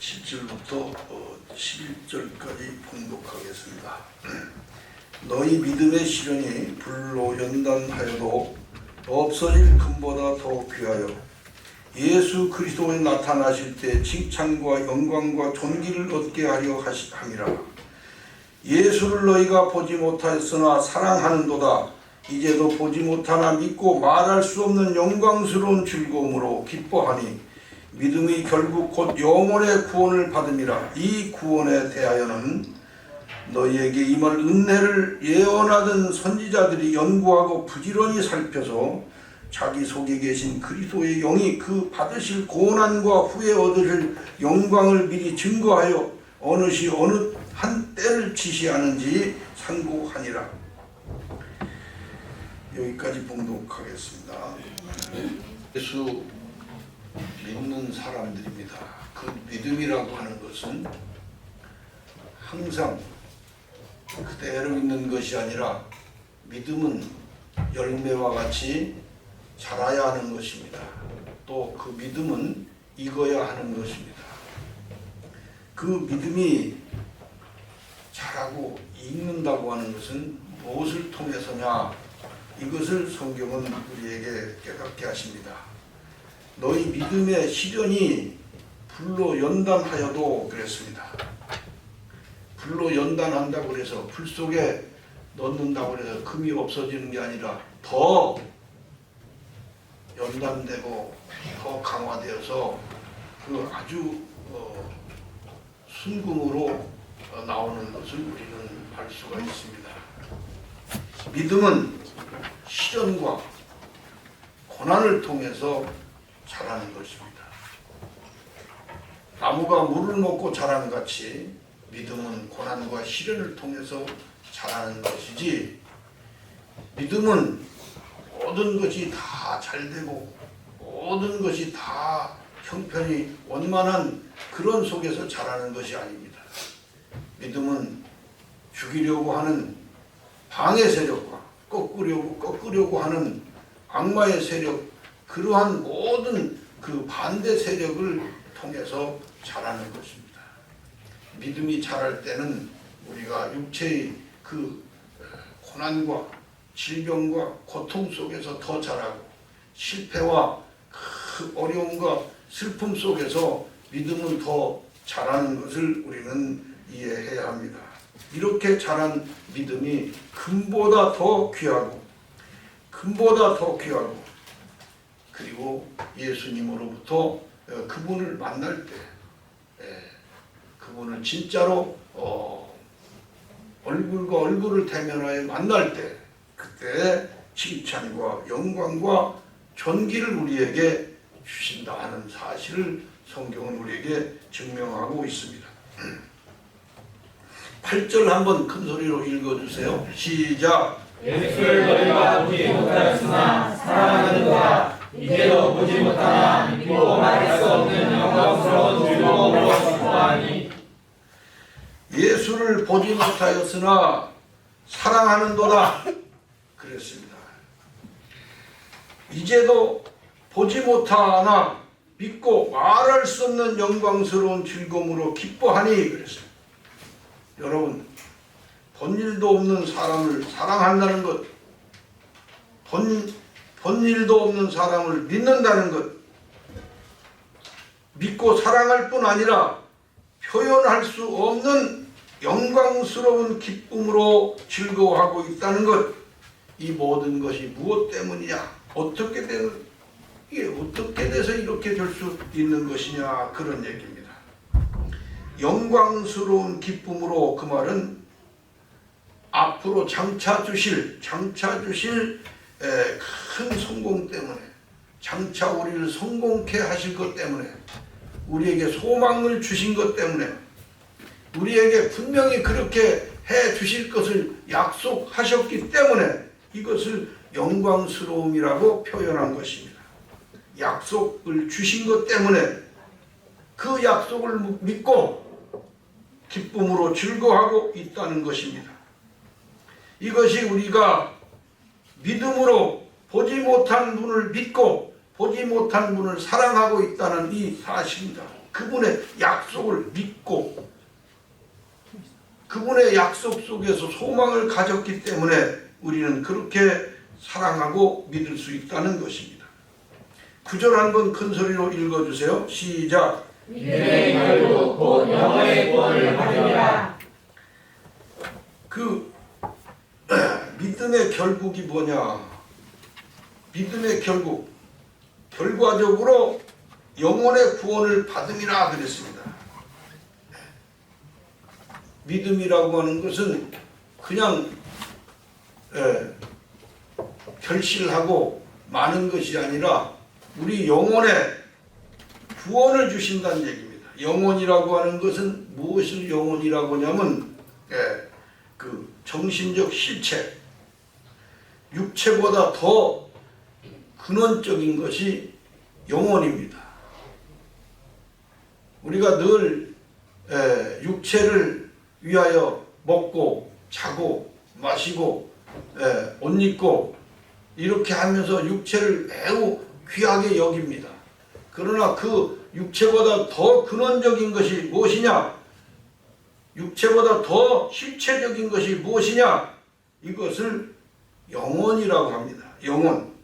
7절부터 11절까지 봉독하겠습니다. 너희 믿음의 시련이 불로 연단하여도 없어질 금보다 더 귀하여 예수 그리스도에 나타나실 때 칭찬과 영광과 존귀를 얻게 하려 함이라. 예수를 너희가 보지 못하였으나 사랑하는도다. 이제도 보지 못하나 믿고 말할 수 없는 영광스러운 즐거움으로 기뻐하니 믿음이 결국 곧 영혼의 구원을 받음이라. 이 구원에 대하여는 너희에게 임할 은혜를 예언하던 선지자들이 연구하고 부지런히 살펴서 자기 속에 계신 그리스도의 영이 그 받으실 고난과 후에 얻으실 영광을 미리 증거하여 어느 시 어느 한 때를 지시하는지 상고하니라. 여기까지 봉독하겠습니다. 예수 믿는 사람들입니다. 그 믿음이라고 하는 것은 항상 그대로 있는 것이 아니라 믿음은 열매와 같이 자라야 하는 것입니다. 또 그 믿음은 익어야 하는 것입니다. 그 믿음이 자라고 익는다고 하는 것은 무엇을 통해서냐? 이것을 성경은 우리에게 깨닫게 하십니다. 너희 믿음의 시련이 불로 연단하여도 그랬습니다. 불로 연단한다고 그래서 불 속에 넣는다고 그래서 금이 없어지는 게 아니라 더 연단되고 더 강화되어서 그 아주 순금으로 나오는 것을 우리는 알 수가 있습니다. 믿음은 시련과 고난을 통해서 자라는 것입니다. 나무가 물을 먹고 자라는 같이 믿음은 고난과 시련을 통해서 자라는 것이지, 믿음은 모든 것이 다 잘되고 모든 것이 다 형편이 원만한 그런 속에서 자라는 것이 아닙니다. 믿음은 죽이려고 하는 방해 세력과 꺾으려고 하는 악마의 세력, 그러한 모든 그 반대 세력을 통해서 자라는 것입니다. 믿음이 자랄 때는 우리가 육체의 그 고난과 질병과 고통 속에서 더 자라고, 실패와 그 어려움과 슬픔 속에서 믿음은 더 자라는 것을 우리는 이해해야 합니다. 이렇게 자란 믿음이 금보다 더 귀하고 그리고 예수님으로부터 그분을 만날 때, 그분을 진짜로 얼굴과 얼굴을 대면하여 만날 때, 그때 칭찬과 영광과 존귀를 우리에게 주신다 하는 사실을 성경은 우리에게 증명하고 있습니다. 8절 한번 큰 소리로 읽어주세요. 시작. 예수를 너희가 보지 못하였으나 사랑하는도다. 이제도 보지 못하나 믿고 말할 수 없는 영광스러운 즐거움으로 기뻐하니. 예수를 보지 못하였으나 사랑하는도다 그랬습니다. 이제도 보지 못하나 믿고 말할 수 없는 영광스러운 즐거움으로 기뻐하니 그랬습니다. 여러분, 본 일도 없는 사람을 사랑한다는 것, 본 일도 없는 사람을 믿는다는 것, 믿고 사랑할 뿐 아니라 표현할 수 없는 영광스러운 기쁨으로 즐거워하고 있다는 것, 이 모든 것이 무엇 때문이냐? 어떻게 돼서 이렇게 될 수 있는 것이냐? 그런 얘기입니다. 영광스러운 기쁨으로, 그 말은 앞으로 장차 주실 큰 성공 때문에, 장차 우리를 성공케 하실 것 때문에, 우리에게 소망을 주신 것 때문에, 우리에게 분명히 그렇게 해 주실 것을 약속하셨기 때문에 이것을 영광스러움이라고 표현한 것입니다. 약속을 주신 것 때문에 그 약속을 믿고 기쁨으로 즐거워하고 있다는 것입니다. 이것이 우리가 믿음으로 보지 못한 분을 믿고 보지 못한 분을 사랑하고 있다는 이 사실입니다. 그분의 약속을 믿고 그분의 약속 속에서 소망을 가졌기 때문에 우리는 그렇게 사랑하고 믿을 수 있다는 것입니다. 9절 한번 큰 소리로 읽어주세요. 시작. 믿음의 결국 곧 영원의 구원을 받으리라. 그 믿음의 결국이 뭐냐? 믿음의 결국, 결과적으로 영혼의 구원을 받음이라 그랬습니다. 믿음이라고 하는 것은 그냥 결실하고 마는 것이 아니라 우리 영혼에 구원을 주신다는 얘기입니다. 영혼이라고 하는 것은 무엇을 영혼이라고 하냐면 그 정신적 실체, 육체보다 더 근원적인 것이 영혼입니다. 우리가 늘 육체를 위하여 먹고 자고 마시고 옷 입고 이렇게 하면서 육체를 매우 귀하게 여깁니다. 그러나 그 육체보다 더 근원적인 것이 무엇이냐? 육체보다 더 실체적인 것이 무엇이냐? 이것을 영혼이라고 합니다. 영혼.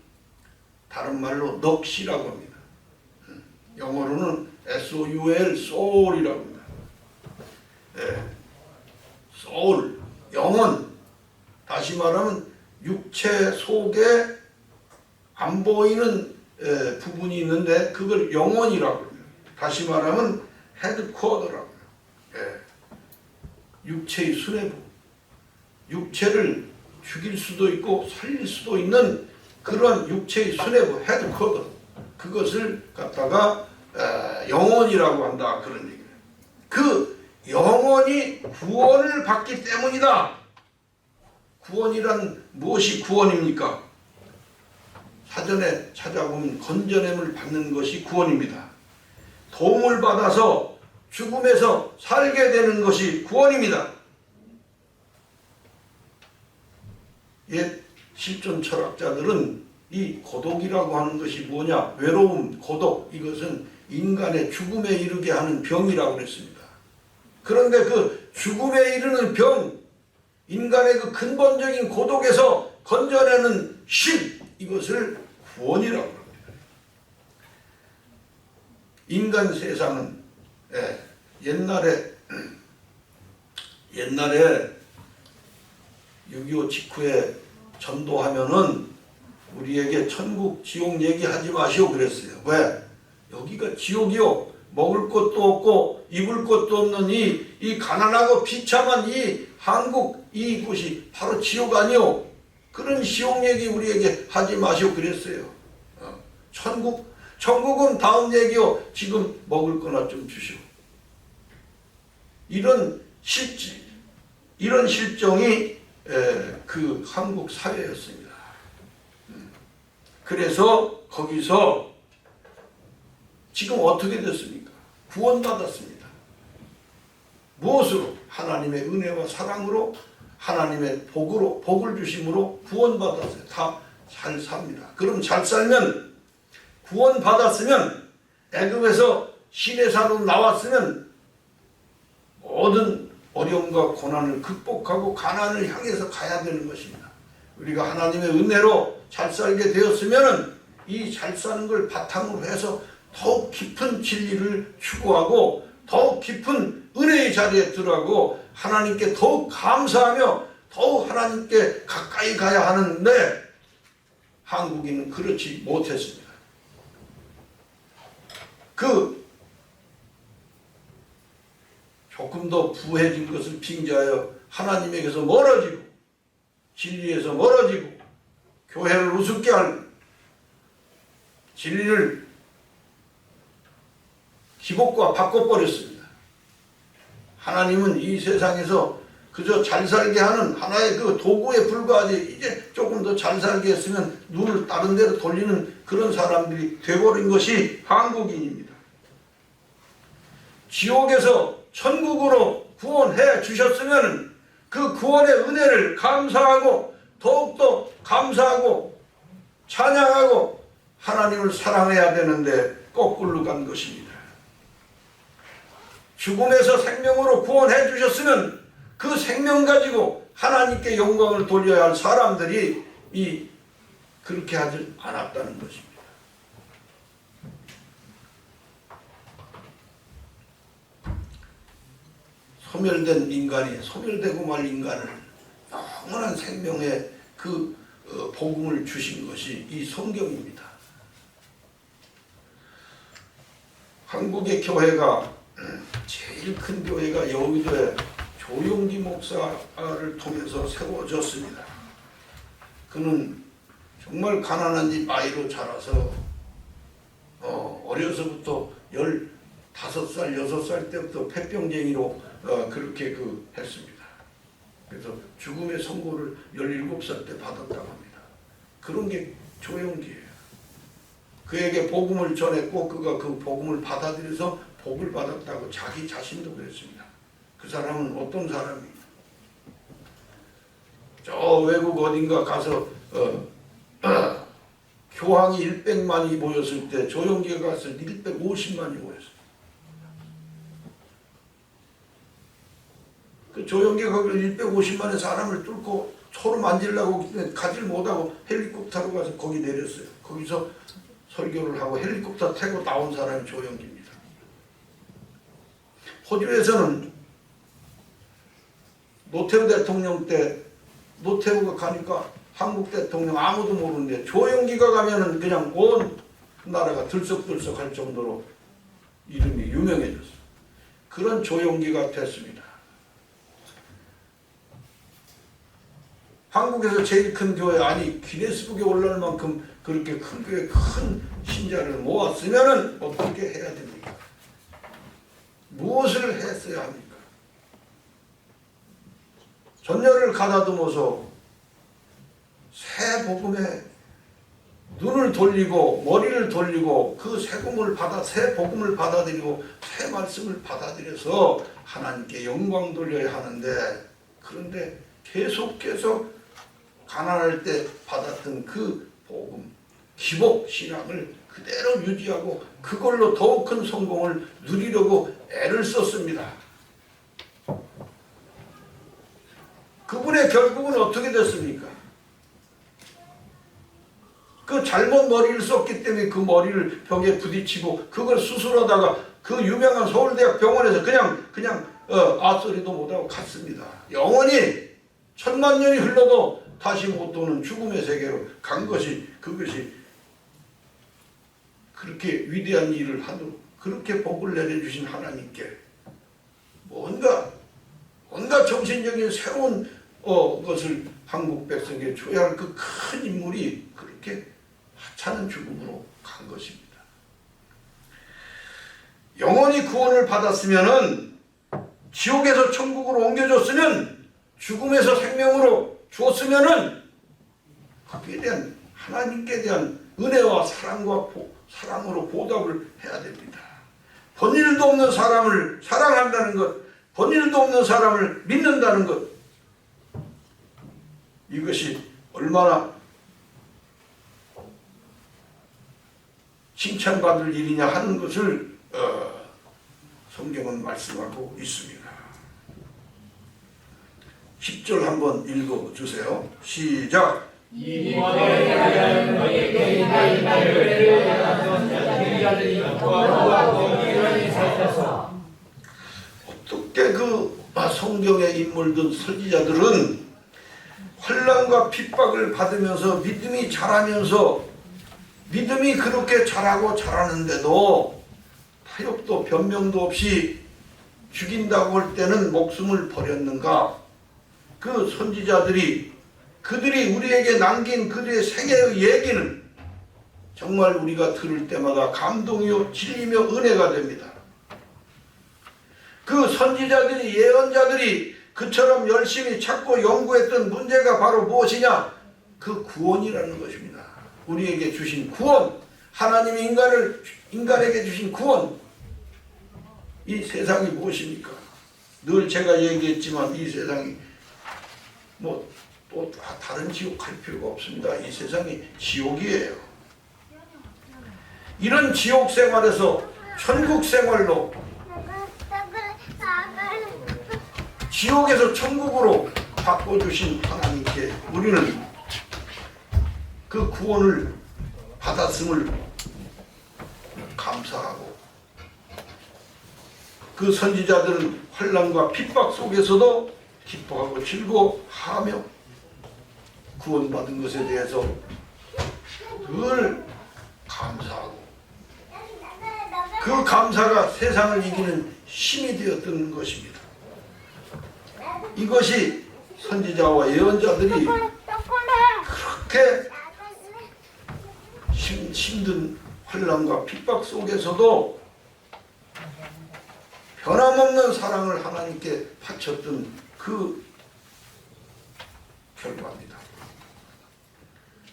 다른 말로 넋이라고 합니다. 영어로는 S-O-U-L, soul이라고 합니다. soul, 영혼. 다시 말하면 육체 속에 안 보이는 부분이 있는데 그걸 영혼이라고 합니다. 다시 말하면 헤드쿼터라고 해요. 육체의 수뇌부. 육체를 죽일 수도 있고 살릴 수도 있는 그런 육체의 수뇌부, 헤드쿼터. 그것을 갖다가 영혼이라고 한다. 그런 얘기예요. 그 영혼이 구원을 받기 때문이다. 구원이란 무엇이 구원입니까? 사전에 찾아보면 건져냄을 받는 것이 구원입니다. 도움을 받아서 죽음에서 살게 되는 것이 구원입니다. 옛 실존 철학자들은 이 고독이라고 하는 것이 뭐냐? 외로움, 고독, 이것은 인간의 죽음에 이르게 하는 병이라고 그랬습니다. 그런데 그 죽음에 이르는 병, 인간의 그 근본적인 고독에서 건져내는 신, 이것을 구원이라고 합니다. 인간 세상은 옛날에 6.25 직후에 전도하면은 우리에게 천국, 지옥 얘기하지 마시오 그랬어요. 왜? 여기가 지옥이요. 먹을 것도 없고 입을 것도 없는 이 가난하고 비참한 이 한국 이곳이 바로 지옥 아니요. 그런 지옥 얘기 우리에게 하지 마시오 그랬어요. 천국은 다음 얘기요. 지금 먹을 거나 좀 주시오. 이런 실정이 그 한국 사회였습니다. 그래서 거기서 지금 어떻게 됐습니까? 구원받았습니다. 무엇으로? 하나님의 은혜와 사랑으로, 하나님의 복으로, 복을 주심으로 구원받았어요. 다 잘 삽니다. 그럼 잘 살면, 구원받았으면, 애굽에서 시내산으로 나왔으면 모든 어려움과 고난을 극복하고 가나안을 향해서 가야 되는 것입니다. 우리가 하나님의 은혜로 잘 살게 되었으면 이 잘 사는 걸 바탕으로 해서 더욱 깊은 진리를 추구하고 더욱 깊은 은혜의 자리에 들어가고 하나님께 더욱 감사하며 더욱 하나님께 가까이 가야 하는데 한국인은 그렇지 못했습니다. 조금 더 부해진 것을 핑계하여 하나님에게서 멀어지고 진리에서 멀어지고 교회를 우습게 하는 진리를 기복과 바꿔버렸습니다. 하나님은 이 세상에서 그저 잘 살게 하는 하나의 그 도구에 불과하지 이제 조금 더 잘 살게 했으면 눈을 다른 데로 돌리는 그런 사람들이 되어버린 것이 한국인입니다. 지옥에서 천국으로 구원해 주셨으면 그 구원의 은혜를 감사하고 더욱더 감사하고 찬양하고 하나님을 사랑해야 되는데 거꾸로 간 것입니다. 죽음에서 생명으로 구원해 주셨으면 그 생명 가지고 하나님께 영광을 돌려야 할 사람들이 그렇게 하지 않았다는 것입니다. 소멸된 인간이 소멸되고 말 인간을 영원한 생명의 그 복음을 주신 것이 이 성경입니다. 한국의 교회가 제일 큰 교회가 여의도에 조용기 목사를 통해서 세워졌습니다. 그는 정말 가난한 집 아이로 자라서 어려서부터 15살, 6살 때부터 폐병쟁이로 그렇게 했습니다. 그래서 죽음의 선고를 17살 때 받았다고 합니다. 그런 게 조용기예요. 그에게 복음을 전했고 그가 그 복음을 받아들여서 복을 받았다고 자기 자신도 그랬습니다. 그 사람은 어떤 사람입니까? 저 외국 어딘가 가서 교황이 100만이 모였을 때 조용기가 갔을 때 150만이 모였어요. 그 조용기가 거기 150만의 사람을 뚫고 서로 만지려고 가지를 못하고 헬리콥터로 가서 거기 내렸어요. 거기서 설교를 하고 헬리콥터 타고 나온 사람이 조용기입니다. 호주에서는 노태우 대통령 때 노태우가 가니까 한국 대통령 아무도 모르는데 조용기가 가면은 그냥 온 나라가 들썩들썩 할 정도로 이름이 유명해졌어요. 그런 조용기가 됐습니다. 한국에서 제일 큰 교회, 아니 기네스북에 올라올 만큼 그렇게 큰 교회, 큰 신자를 모았으면은 어떻게 해야 됩니까? 무엇을 했어야 합니까? 전열을 가다듬어서 새 복음에 눈을 돌리고 머리를 돌리고 그 새 복음을 받아들이고 새 말씀을 받아들여서 하나님께 영광 돌려야 하는데, 그런데 계속해서 가난할 때 받았던 그 복음, 기복 신앙을 그대로 유지하고 그걸로 더욱 큰 성공을 누리려고 애를 썼습니다. 그분의 결국은 어떻게 됐습니까? 그 잘못 머리를 썼기 때문에 그 머리를 벽에 부딪히고 그걸 수술하다가 그 유명한 서울대학 병원에서 그냥 아소리도 못하고 갔습니다. 영원히 1000만 년이 흘러도 다시 못 도는 죽음의 세계로 간 것이, 그것이 그렇게 위대한 일을 하도록 그렇게 복을 내려주신 하나님께 뭔가 정신적인 새로운 것을 한국 백성에게 줘야 할 그 큰 인물이 그렇게 하찮은 죽음으로 간 것입니다. 영원히 구원을 받았으면은, 지옥에서 천국으로 옮겨줬으면, 죽음에서 생명으로 주었으면은 거기에 대한 하나님께 대한 은혜와 사랑으로 보답을 해야 됩니다. 본일도 없는 사람을 사랑한다는 것, 본일도 없는 사람을 믿는다는 것, 이것이 얼마나 칭찬받을 일이냐 하는 것을 성경은 말씀하고 있습니다. 10절 한번 읽어주세요. 시작. 어떻게 그 성경의 인물들 선지자들은 환난과 핍박을 받으면서 믿음이 자라면서 믿음이 그렇게 자라고 자라는데도 타협도 변명도 없이 죽인다고 할 때는 목숨을 버렸는가? 그 선지자들이 그들이 우리에게 남긴 그들의 생애의 얘기는 정말 우리가 들을 때마다 감동이요 진리며 은혜가 됩니다. 그 선지자들이, 예언자들이 그처럼 열심히 찾고 연구했던 문제가 바로 무엇이냐? 그 구원이라는 것입니다. 우리에게 주신 구원, 하나님이 인간에게 주신 구원. 이 세상이 무엇입니까? 늘 제가 얘기했지만 이 세상이 또 다른 지옥 갈 필요가 없습니다. 이 세상이 지옥이에요. 이런 지옥 생활에서 천국 생활로 지옥에서 천국으로 바꿔주신 하나님께 우리는 그 구원을 받았음을 감사하고, 그 선지자들은 환난과 핍박 속에서도 기뻐하고 즐거워하며 구원받은 것에 대해서 늘 감사하고, 그 감사가 세상을 이기는 힘이 되었던 것입니다. 이것이 선지자와 예언자들이 그렇게 힘든 환난과 핍박 속에서도 변함없는 사랑을 하나님께 바쳤던 그 결과입니다.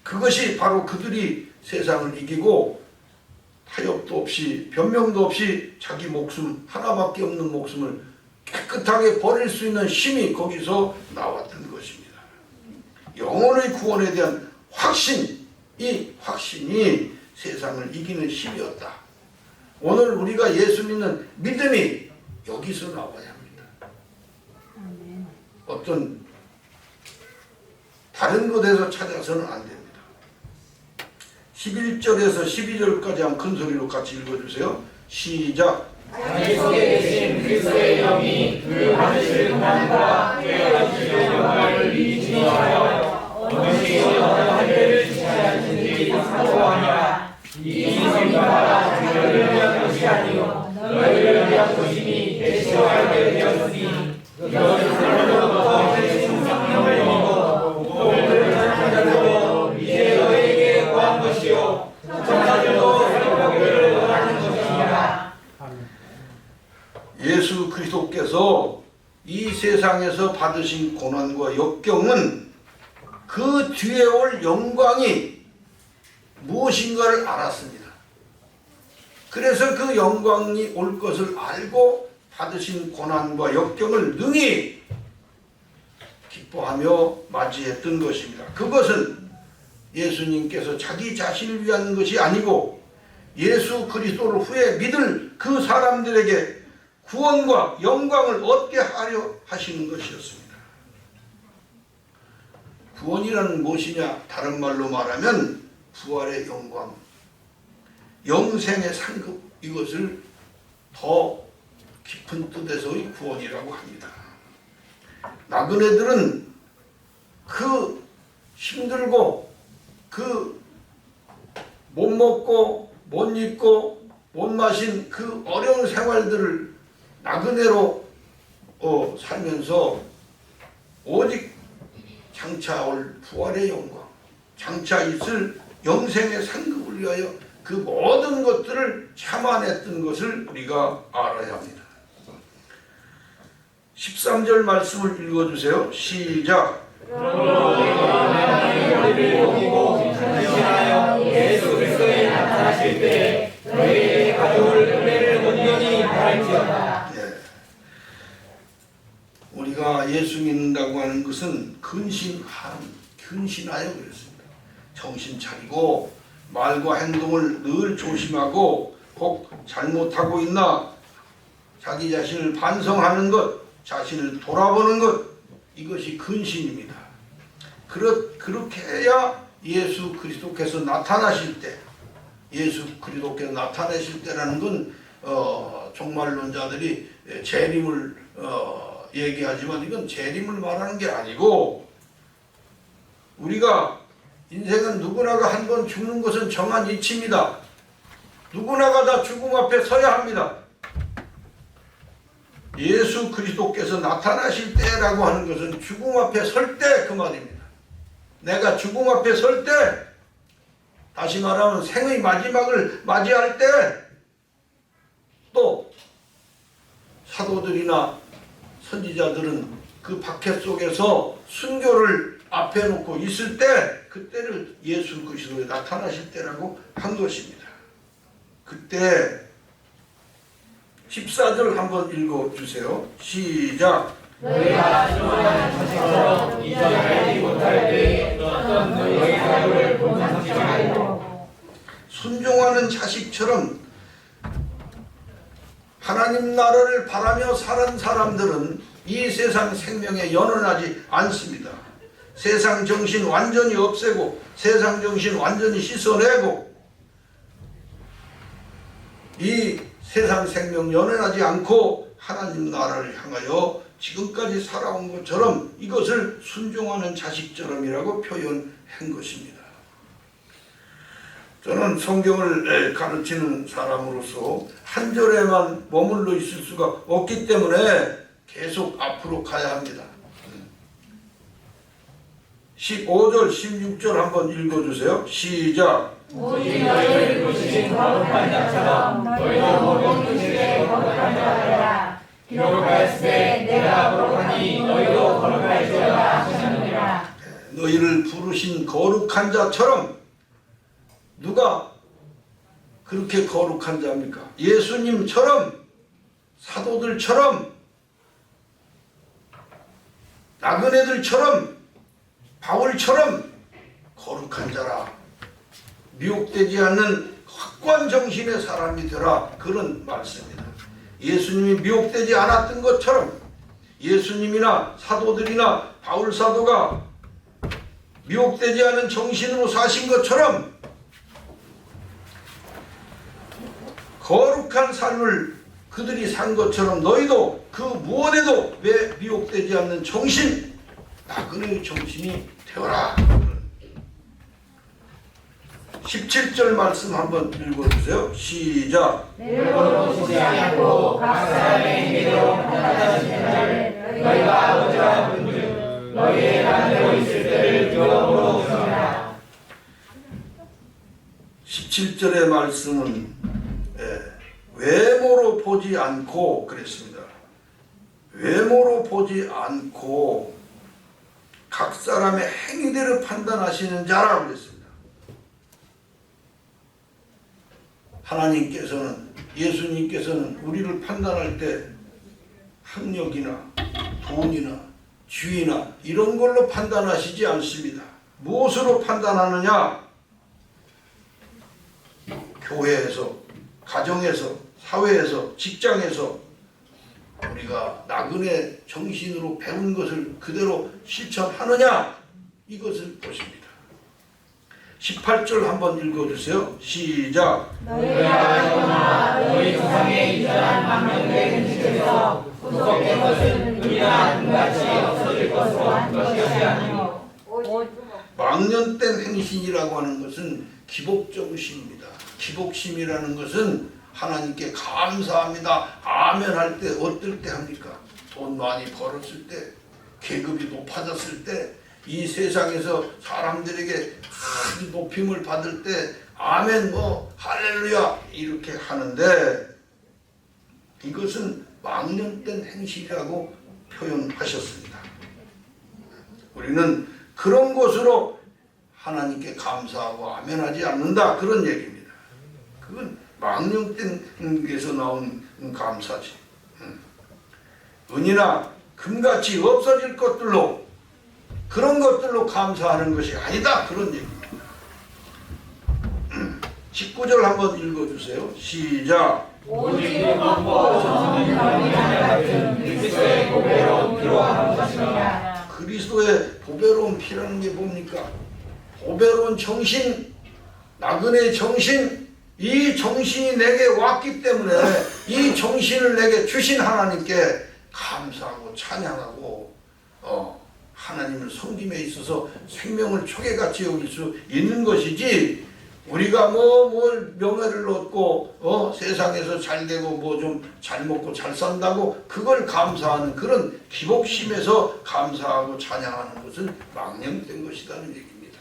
그것이 바로 그들이 세상을 이기고 타협도 없이 변명도 없이 자기 목숨 하나밖에 없는 목숨을 깨끗하게 버릴 수 있는 힘이 거기서 나왔던 것입니다. 영혼의 구원에 대한 확신, 이 확신이 세상을 이기는 힘이었다. 오늘 우리가 예수 믿는 믿음이 여기서 나와야 합니다. 어떤 다른 곳에서 찾아서는 안 됩니다. 11절에서 12절까지 한 큰 소리로 같이 읽어주세요. 시작. 자기 속에 계신 그리스도의 영이 그 받으실 고난과 꾀어주실 영광을 미치하여 어느새 어떤 한 대를 지체하신지 사모하니라. 이 성령과 너희를 위한 것이 아니요 너희를 위한 것이니 계시하게 되었으니 이것은 하늘로부터 계신 성령을 믿고 복음을 전하는 자들로 이제 너희에게 구한 것이요 천사들도 살펴보기를 원하는 것이니라. 예수 그리스도께서 이 세상에서 받으신 고난과 역경은 그 뒤에 올 영광이 무엇인가를 알았습니다. 그래서 그 영광이 올 것을 알고 받으신 고난과 역경을 능히 기뻐하며 맞이했던 것입니다. 그것은 예수님께서 자기 자신을 위한 것이 아니고 예수 그리스도를 후에 믿을 그 사람들에게 구원과 영광을 얻게 하려 하시는 것이었습니다. 구원이라는 무엇이냐? 다른 말로 말하면 부활의 영광, 영생의 상급, 이것을 더 깊은 뜻에서의 구원이라고 합니다. 나그네들은 그 힘들고 그 못 먹고 못 입고 못 마신 그 어려운 생활들을 나그네로 살면서 오직 장차 올 부활의 영광, 장차 있을 영생의 상급을 위하여 그 모든 것들을 참아냈던 것을 우리가 알아야 합니다. 13절 말씀을 읽어주세요. 시작. 예수 그리스도에 나타나실 때 너희의 가져올 은혜를 온전히 바랄지어다. 우리가 예수 믿는다고 하는 것은 근신하여 그랬습니다. 정신 차리고 말과 행동을 늘 조심하고 혹 잘못하고 있나 자기 자신을 반성하는 것, 자신을 돌아보는 것, 이것이 근신입니다. 그렇게 해야 예수 그리스도께서 나타나실 때, 예수 그리스도께서 나타나실 때라는 건 종말론자들이 재림을 얘기하지만 이건 재림을 말하는 게 아니고, 우리가 인생은 누구나가 한 번 죽는 것은 정한 이치입니다. 누구나가 다 죽음 앞에 서야 합니다. 예수 그리스도께서 나타나실 때라고 하는 것은 죽음 앞에 설 때 그 말입니다. 내가 죽음 앞에 설 때, 다시 말하면 생의 마지막을 맞이할 때, 또 사도들이나 선지자들은 그 박해 속에서 순교를 앞에 놓고 있을 때, 그때를 예수 그리스도에 나타나실 때라고 한 것입니다. 그때 14절 한번 읽어주세요. 시작. 너희가 순종하는 자식처럼 이전 알지 못할 때에 어떤 너희의 사역을 본상치 말고. 순종하는 자식처럼 하나님 나라를 바라며 사는 사람들은 이 세상 생명에 연연하지 않습니다. 세상 정신 완전히 없애고 세상 정신 완전히 씻어내고 이 세상 생명 연연하지 않고 하나님 나라를 향하여 지금까지 살아온 것처럼 이것을 순종하는 자식처럼이라고 표현한 것입니다. 저는 성경을 가르치는 사람으로서 한 절에만 머물러 있을 수가 없기 때문에 계속 앞으로 가야 합니다. 15절, 16절 한번 읽어주세요. 시작. 오직 너희를 부르신 거룩한 자처럼 너희도 모든 음식에 거룩한 자가 되라. 기록하였으되 내가 거룩하니 너희도 거룩할지어다 하셨느니라. 너희를 부르신 거룩한 자처럼 누가 그렇게 거룩한 자입니까? 예수님처럼 사도들처럼 나그네들처럼 바울처럼 거룩한 자라. 미혹되지 않는 확고한 정신의 사람이 되라. 그런 말씀입니다. 예수님이 미혹되지 않았던 것처럼 예수님이나 사도들이나 바울 사도가 미혹되지 않은 정신으로 사신 것처럼 거룩한 삶을 그들이 산 것처럼 너희도 그 무엇에도 왜 미혹되지 않는 정신, 나그네의 정신이 되어라. 17절 말씀 한번 읽어주세요. 시작. 내로 보지 않고 각 사람의 행위대로 판단하시는 자를 너희가 아버지라 부른즉 너희의 만들고 있을 때를 기억으로 오시라. 17절의 말씀은 외모로 보지 않고 그랬습니다. 외모로 보지 않고 각 사람의 행위대로 판단하시는 자라고 그랬습니다. 하나님께서는 예수님께서는 우리를 판단할 때 학력이나 돈이나 지위나 이런 걸로 판단하시지 않습니다. 무엇으로 판단하느냐? 교회에서, 가정에서, 사회에서, 직장에서 우리가 나그네 정신으로 배운 것을 그대로 실천하느냐? 이것을 보십니다. 18절 한번 읽어주세요. 시작. 너희가 알거나 너희 조상의 이전한 망령된 행실에서 구속된 것은 은이나 금같이 없어질 것으로 한 것이 아니요. 망년된 행신이라고 하는 것은 기복정신입니다. 기복심이라는 것은 하나님께 감사합니다. 아멘 할 때 어떨 때 합니까? 돈 많이 벌었을 때, 계급이 높아졌을 때, 이 세상에서 사람들에게 큰 높임을 받을 때 아멘 할렐루야 이렇게 하는데 이것은 망령된 행실이라고 표현하셨습니다. 우리는 그런 것으로 하나님께 감사하고 아멘하지 않는다 그런 얘기입니다. 그건 망령된 게서 나온 감사지. 은이나 금같이 없어질 것들로 그런 것들로 감사하는 것이 아니다 그런 얘기입니다. 19절 한번 읽어주세요. 시작. 오직 눈먼고 정성은 너희나 같은 그리스도의 보배로운 피로 한 것이니라. 그리스도의 보배로운 피라는 게 뭡니까? 보배로운 정신, 나그네의 정신, 이 정신이 내게 왔기 때문에 이 정신을 내게 주신 하나님께 감사하고 찬양하고 하나님을 섬김에 있어서 생명을 초계같이 여길 수 있는 것이지 우리가 뭘 명예를 얻고 세상에서 잘 되고 뭐 좀 잘 먹고 잘 산다고 그걸 감사하는 그런 기복심에서 감사하고 찬양하는 것은 망령된 것이라는 얘기입니다.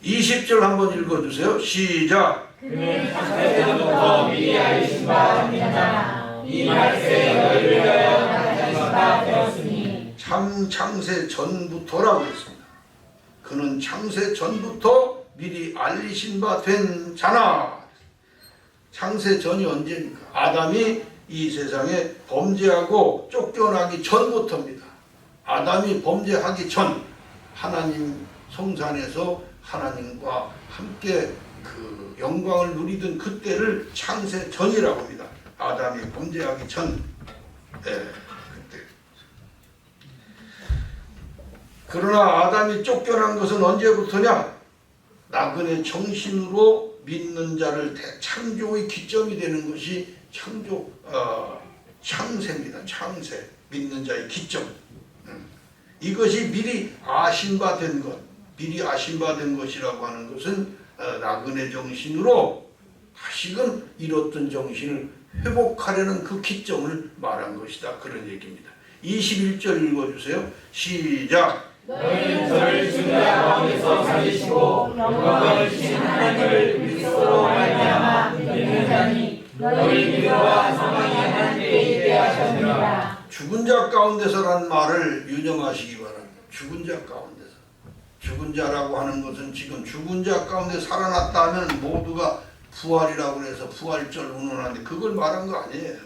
20절 한번 읽어주세요. 시작. 그는 창세전부터 미리 알리신 바 전이잖아. 이 말씀에 너희를 위하여 나타내신 바 되었으니. 창세 전부터라고 했습니다. 그는 창세 전부터 미리 알리신 바 된 자나. 창세 전이 언제입니까? 아담이 이 세상에 범죄하고 쫓겨나기 전부터입니다. 아담이 범죄하기 전 하나님 성산에서 하나님과 함께 그 영광을 누리던 그때를 창세 전이라고 합니다. 아담이 범죄하기 전. 그때. 그러나 아담이 쫓겨난 것은 언제부터냐? 나그네 정신으로 믿는 자를 창조의 기점이 되는 것이 창세입니다. 창세. 믿는 자의 기점. 이것이 미리 아심받은 것, 미리 아심받은 것이라고 하는 것은 나그네 정신으로 다시금 잃었던 정신을 회복하려는 그 기점을 말한 것이다. 그런 얘기입니다. 21절 읽어주세요. 시작. 너희는 저를 주자 가운데서 찾으시고 영광을 주신 하나님을 그리스도로 말미암아 믿는 자니 너희 믿음과 사망이 하나님께 있게 하셨느니라. 죽은 자 가운데서라는 말을 유념하시기 바랍니다. 죽은 자 가운데서. 죽은 자라고 하는 것은 지금 죽은 자 가운데 살아났다 하면 모두가 부활이라고 해서 부활절 운운하는데 그걸 말한 거 아니에요.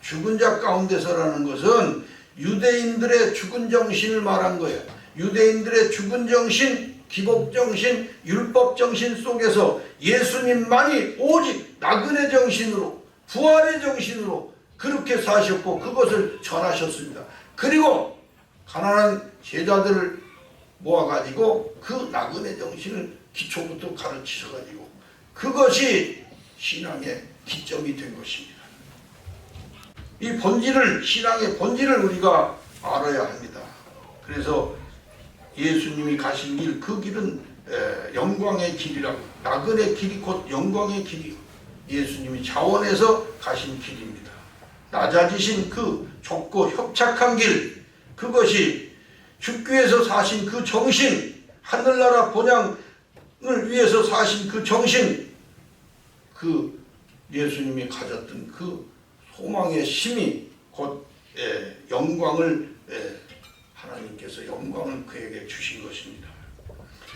죽은 자 가운데서라는 것은 유대인들의 죽은 정신을 말한 거예요. 유대인들의 죽은 정신, 기복 정신, 율법 정신 속에서 예수님만이 오직 나그네 정신으로, 부활의 정신으로 그렇게 사셨고 그것을 전하셨습니다. 그리고 가난한 제자들을 모아가지고 그 나그네 정신을 기초부터 가르치셔가지고 그것이 신앙의 기점이 된 것입니다. 이 본질을, 신앙의 본질을 우리가 알아야 합니다. 그래서 예수님이 가신 길, 그 길은 영광의 길이라고, 나그네 길이 곧 영광의 길이요. 예수님이 자원해서 가신 길입니다. 낮아지신 그 좁고 협착한 길, 그것이 죽기 위해서 사신 그 정신, 하늘나라 본향을 위해서 사신 그 정신, 그 예수님이 가졌던 그 소망의 힘이 곧 영광을 하나님께서 영광을 그에게 주신 것입니다.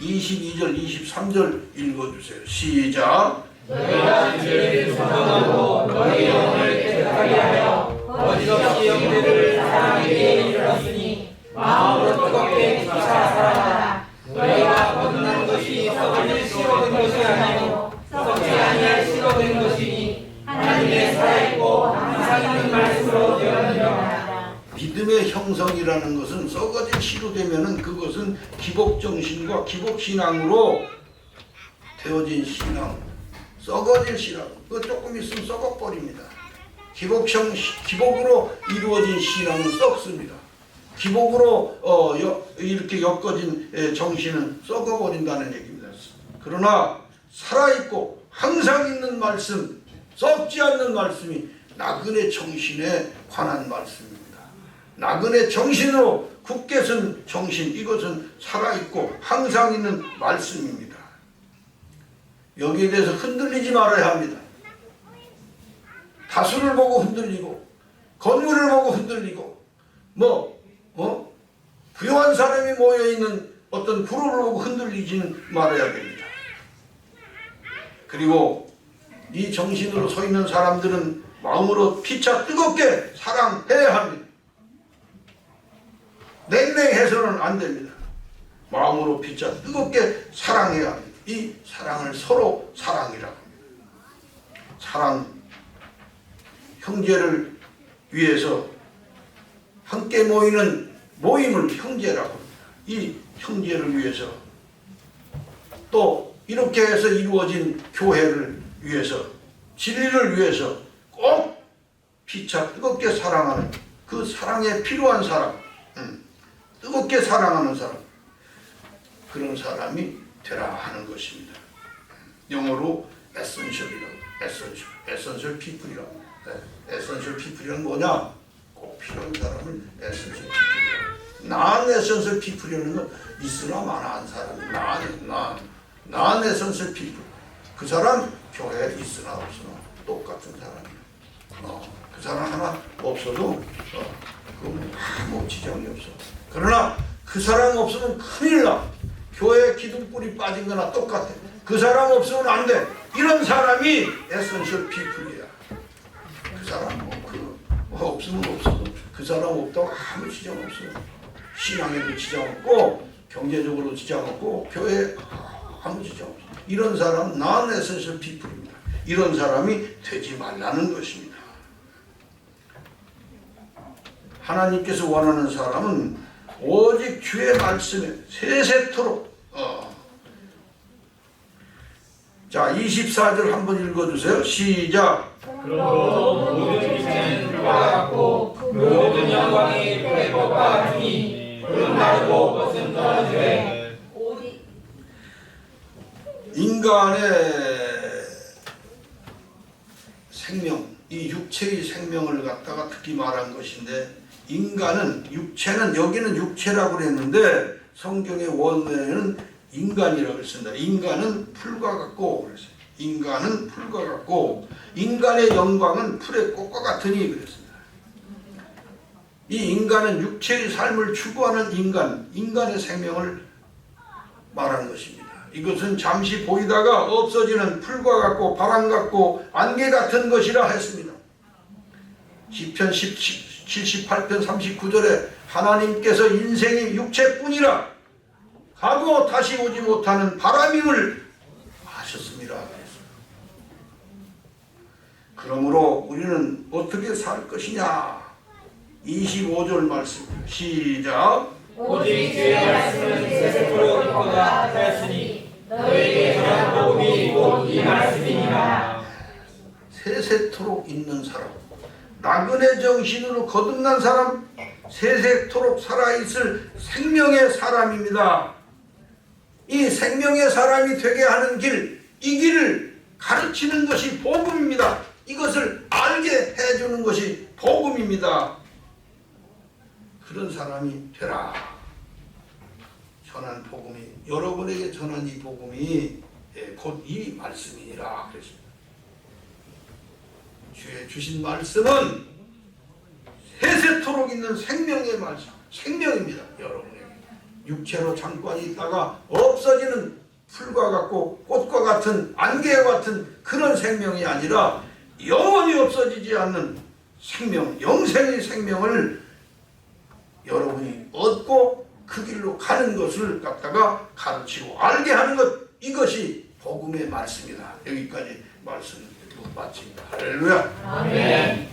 22절 23절 읽어주세요. 시작. 너희가 죄를 선언하고 너희 영혼을 깨끗하게 하여 거짓없이 영들을 사랑에게 이르렀으니 마음으로 뜨겁게 피차 사랑하라. 너희가 거듭난 것이 썩을 싫어된 것이 아니요 썩지 아니할 싫어된 것이니 하나님의 살아있고 항상 있는 말씀으로 되었느니라. 믿음의 형성이라는 것은 썩어질 시로 되면은 그것은 기복정신과 기복신앙으로 되어진 신앙, 썩어질 신앙, 그거 조금 있으면 썩어버립니다. 기복으로 이루어진 신앙은 썩습니다. 기복으로 이렇게 엮어진 정신은 썩어버린다는 얘기입니다. 그러나 살아있고 항상 있는 말씀, 썩지 않는 말씀이 나그네 정신에 관한 말씀입니다. 나그네 정신으로 굳게 선 정신, 이것은 살아있고 항상 있는 말씀입니다. 여기에 대해서 흔들리지 말아야 합니다. 다수를 보고 흔들리고 건물을 보고 흔들리고 부유한 사람이 모여있는 어떤 그룹을 보고 흔들리지는 말아야 됩니다. 그리고 이 정신으로 서 있는 사람들은 마음으로 피차 뜨겁게 사랑해야 합니다. 냉랭해서는 안 됩니다. 마음으로 피차 뜨겁게 사랑해야 합니다. 이 사랑을 서로 사랑이라고 합니다. 사랑, 형제를 위해서 함께 모이는 모임을 형제라고 합니다. 이 형제를 위해서 또 이렇게 해서 이루어진 교회를 위해서 진리를 위해서 꼭 피차 뜨겁게 사랑하는 그 사랑에 필요한 사람, 뜨겁게 사랑하는 사람, 그런 사람이 되라 하는 것입니다. 영어로 essential이라고, essential people이라고. essential people이란 뭐냐? 꼭 필요한 사람을 essential people이라고. non-essential people이라는 건 있으나 마나한 사람, non-essential people. 그 사람 교회에 있으나 없으나 똑같은 사람이에요. 그 사람 하나 없어도 그건 아무 지장이 없어. 그러나 그 사람 없으면 큰일 나. 교회 기둥불이 빠진 거나 똑같아. 그 사람 없으면 안 돼. 이런 사람이 에센셜 피플이야. 그 사람 없으면 없어도 그 사람 없다고 아무 지장 없어. 신앙에도 지장 없고 경제적으로 지장 없고 교회에 아무 지장 없어. 이런 사람은 non-essential people입니다. 이런 사람이 되지 말라는 것입니다. 하나님께서 원하는 사람은 오직 주의 말씀에 세세토록 자 24절 한번 읽어주세요. 시작. 그러므로 모든 이체는 불과 같고 그 모든 영광이 불의 것과 같으니 불은 마르고 것은 떨어지되 인간의 생명, 이 육체의 생명을 갖다가 특히 말한 것인데 인간은 육체는 여기는 육체라고 그랬는데 성경의 원어에는 인간이라고 했습니다. 인간은 풀과 같고 그랬어요. 인간은 풀과 같고 인간의 영광은 풀의 꽃과 같으니 그랬습니다. 이 인간은 육체의 삶을 추구하는 인간의 생명을 말하는 것입니다. 이것은 잠시 보이다가 없어지는 풀과 같고 바람 같고 안개 같은 것이라 했습니다. 시편 78편 39절에 하나님께서 인생이 육체뿐이라 가고 다시 오지 못하는 바람임을 아셨습니다. 그러므로 우리는 어떻게 살 것이냐 25절 말씀 시작. 오직 주의 말씀은 세세토록 있고가 하였으니 너에게 전한 복음이 곧 이 말씀이니라. 세세토록 있는 사람, 나그네 정신으로 거듭난 사람, 세세토록 살아있을 생명의 사람입니다. 이 생명의 사람이 되게 하는 길, 이 길을 가르치는 것이 복음입니다. 이것을 알게 해주는 것이 복음입니다. 그런 사람이 되라. 전한 복음이, 여러분에게 전한 이 복음이 곧 이 말씀이니라 그랬습니다. 주의 주신 말씀은 세세토록 있는 생명의 말씀, 생명입니다. 여러분에게 육체로 잠깐 있다가 없어지는 풀과 같고 꽃과 같은 안개와 같은 그런 생명이 아니라 영원히 없어지지 않는 생명, 영생의 생명을 여러분이 얻고 그 길로 가는 것을 갖다가 가르치고 알게 하는 것, 이것이 복음의 말씀이다. 여기까지 말씀 마칩니다. 할렐루야. 아멘.